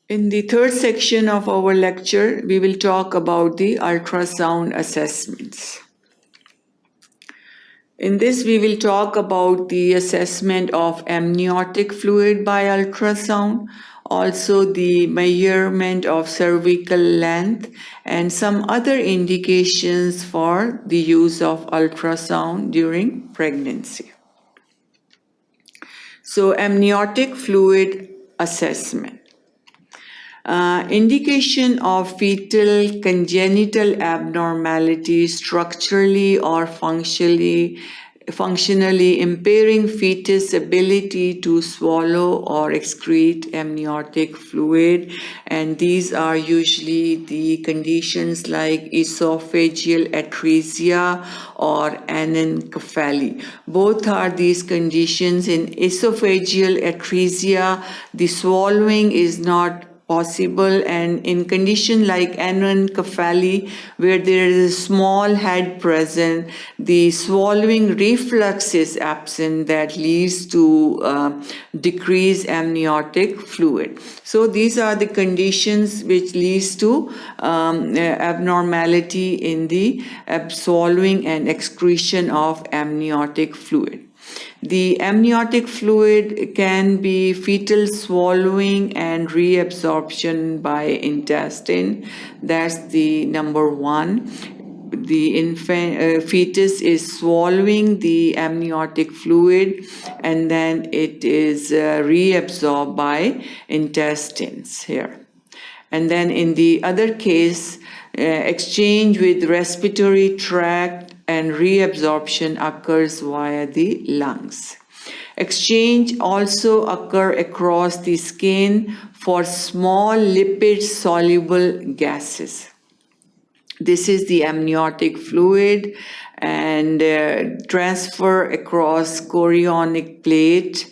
In the third section of our lecture, we will talk about the ultrasound assessments. In this, we will talk about the assessment of amniotic fluid by ultrasound, also the measurement of cervical length, and some other indications for the use of ultrasound during pregnancy. So, amniotic fluid assessment. Indication of fetal congenital abnormality structurally or functionally impairing fetus ability to swallow or excrete amniotic fluid, and these are usually the conditions like esophageal atresia or anencephaly. Both are these conditions. In esophageal atresia, the swallowing is not possible, and in condition like anencephaly, where there is a small head present, the swallowing reflux is absent, that leads to decreased amniotic fluid. So these are the conditions which leads to abnormality in the swallowing and excretion of amniotic fluid. The amniotic fluid can be fetal swallowing and reabsorption by intestine. That's the number one. The fetus is swallowing the amniotic fluid, and then it is reabsorbed by intestines here. And then in the other case, exchange with respiratory tract and reabsorption occurs via the lungs. Exchange also occur across the skin for small lipid-soluble gases. This is the amniotic fluid, and transfer across chorionic plate.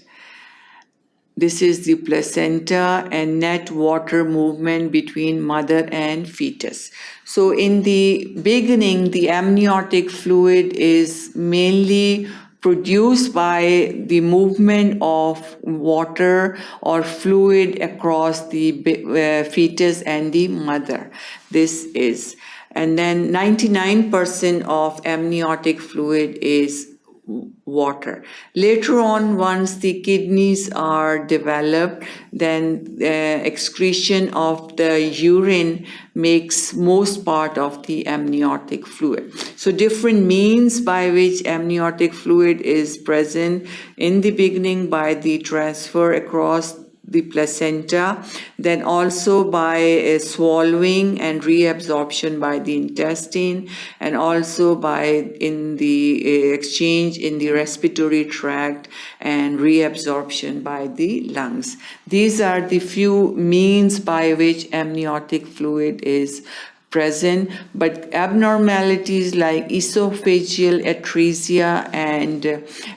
This is the placenta and net water movement between mother and fetus. So in the beginning, the amniotic fluid is mainly produced by the movement of water or fluid across the fetus and the mother. This is, and then 99% of amniotic fluid is water. Later on, once the kidneys are developed, then excretion of the urine makes most part of the amniotic fluid. So different means by which amniotic fluid is present: in the beginning by the transfer across the placenta, then also by swallowing and reabsorption by the intestine, and also by in the exchange in the respiratory tract and reabsorption by the lungs. These are the few means by which amniotic fluid is present, but abnormalities like esophageal atresia and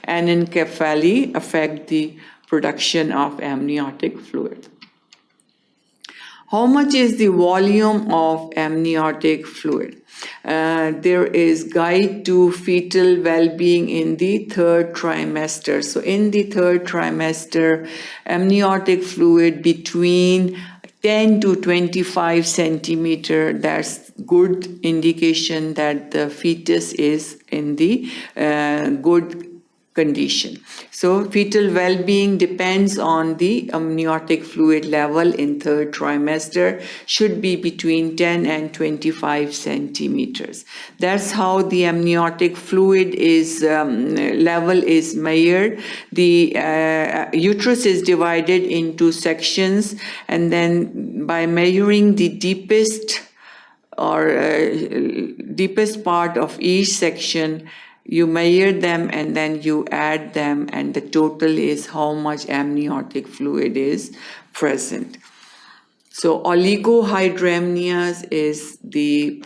anencephaly affect the production of amniotic fluid. How much is the volume of amniotic fluid? There is guide to fetal well-being in the third trimester. So in the third trimester, amniotic fluid between 10 to 25 centimeter, that's good indication that the fetus is in the good condition. So fetal well-being depends on the amniotic fluid level in third trimester, should be between 10 and 25 centimeters. That's how the amniotic fluid is level is measured. The uterus is divided into sections, and then by measuring the deepest part of each section, you measure them and then you add them, and the total is how much amniotic fluid is present. So oligohydramnias is the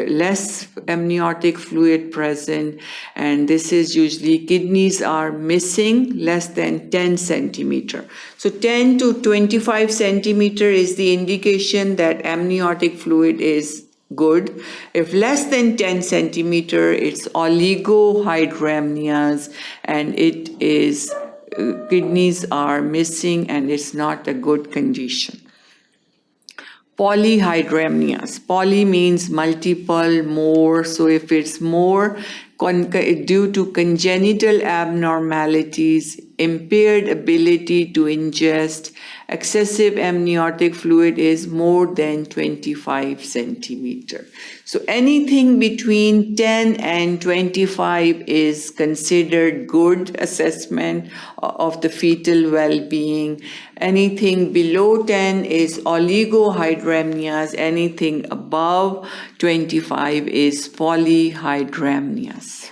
less amniotic fluid present, and this is usually kidneys are missing less than 10 centimeter. So 10 to 25 centimeter is the indication that amniotic fluid is good. If less than 10 centimeter, it's oligohydramnias, and it is kidneys are missing and it's not a good condition. Polyhydramnias. Poly means multiple, more. So if it's more, due to congenital abnormalities, impaired ability to ingest, excessive amniotic fluid is more than 25 centimeter. So anything between 10 and 25 is considered good assessment of the fetal well-being. Anything below 10 is oligohydramnias. Anything above 25 is polyhydramnias.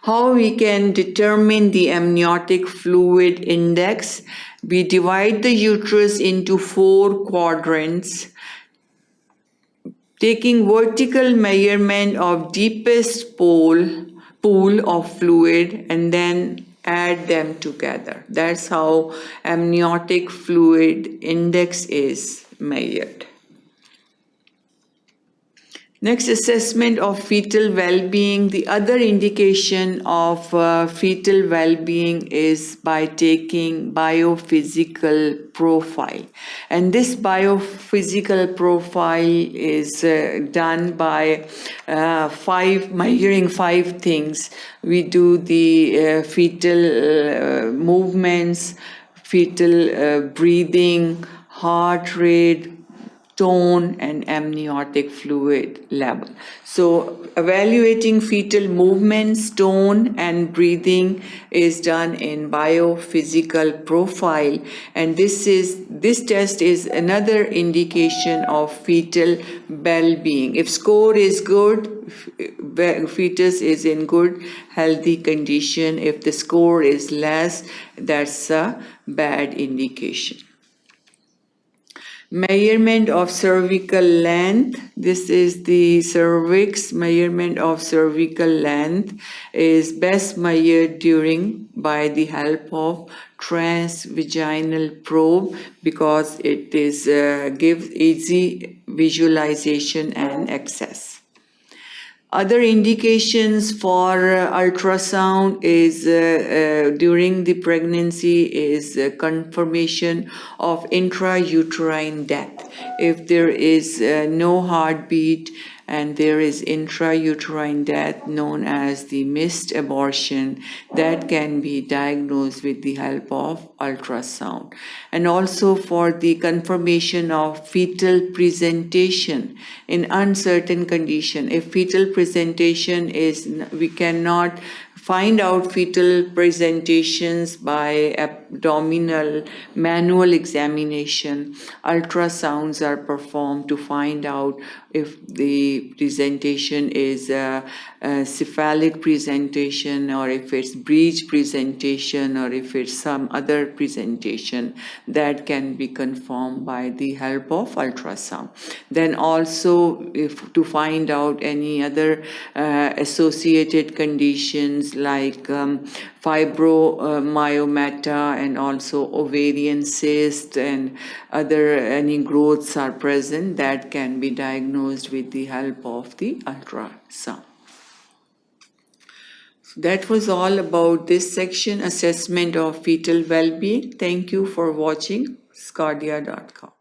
How we can determine the amniotic fluid index? We divide the uterus into 4 quadrants, taking vertical measurement of deepest pool of fluid and then add them together. That's how amniotic fluid index is measured. Next, assessment of fetal well-being. The other indication of fetal well-being is by taking biophysical profile. And this biophysical profile is done by measuring 5 things. We do the fetal movements, fetal breathing, heart rate, tone, and amniotic fluid level. So evaluating fetal movements, tone, and breathing is done in biophysical profile, and this test is another indication of fetal well-being. If score is good, fetus is in good healthy condition. If the score is less, that's a bad indication. Measurement of cervical length. This is the cervix. Measurement of cervical length is best measured by the help of transvaginal probe because it gives easy visualization and access. Other indications for ultrasound is during the pregnancy is confirmation of intrauterine death. If there is no heartbeat and there is intrauterine death known as the missed abortion, that can be diagnosed with the help of ultrasound. And also for the confirmation of fetal presentation in uncertain condition. If fetal presentation we cannot find out fetal presentations by abdominal manual examination. Ultrasounds are performed to find out if the presentation is a cephalic presentation or if it's breech presentation or if it's some other presentation that can be confirmed by the help of ultrasound. Then also to find out any other associated conditions like fibromyomata and also ovarian cyst and any growths are present that can be diagnosed with the help of the ultrasound. So that was all about this section, assessment of fetal well-being. Thank you for watching sqadia.com.